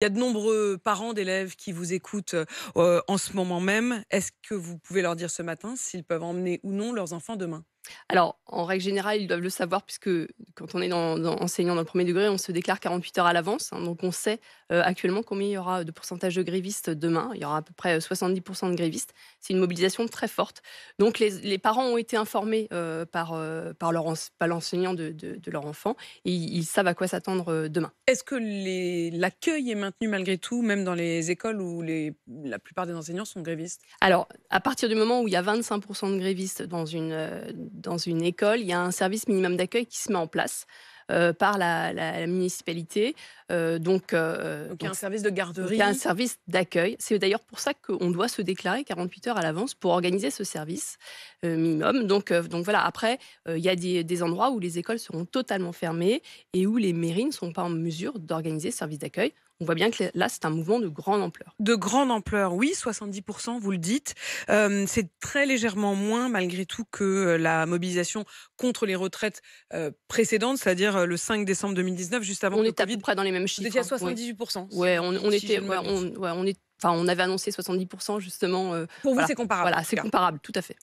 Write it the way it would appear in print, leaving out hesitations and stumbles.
Il y a de nombreux parents d'élèves qui vous écoutent, en ce moment même. Est-ce que vous pouvez leur dire ce matin s'ils peuvent emmener ou non leurs enfants demain? Alors, en règle générale, ils doivent le savoir puisque quand on est enseignant dans le premier degré, on se déclare 48 heures à l'avance, hein, donc on sait, actuellement combien il y aura de pourcentage de grévistes demain. Il y aura à peu près, 70 de grévistes. C'est une mobilisation très forte. Donc les parents ont été informés, par l'enseignant de leur enfant et ils savent à quoi s'attendre, demain. Est-ce que l'accueil est maintenu malgré tout, même dans les écoles où la plupart des enseignants sont grévistes? Alors, à partir du moment où il y a 25 de grévistes dans une école, il y a un service minimum d'accueil qui se met en place, par la municipalité. Donc il y a Donc un service de donc il y a un garderie. service d'accueil. C'est d'ailleurs pour ça qu'on doit se déclarer 48 heures à l'avance pour organiser ce service, minimum. Donc voilà, après, il y a des endroits où les écoles seront totalement fermées et où les mairies ne sont pas en mesure d'organiser ce service d'accueil. On voit bien que là, c'est un mouvement de grande ampleur. De grande ampleur, oui, 70, vous le dites. C'est très légèrement moins malgré tout que, la mobilisation contre les retraites, précédentes, c'est-à-dire, le 5 décembre 2019, juste avant On que le est à peu covid. près dans les mêmes Vous chiffres, étiez à hein, oui. 78, Ouais, on si je était ne ouais, m'abuse. on est enfin, on avait annoncé 70 justement, Pour vous, voilà. c'est comparable en Voilà, tout c'est cas. comparable, tout à fait.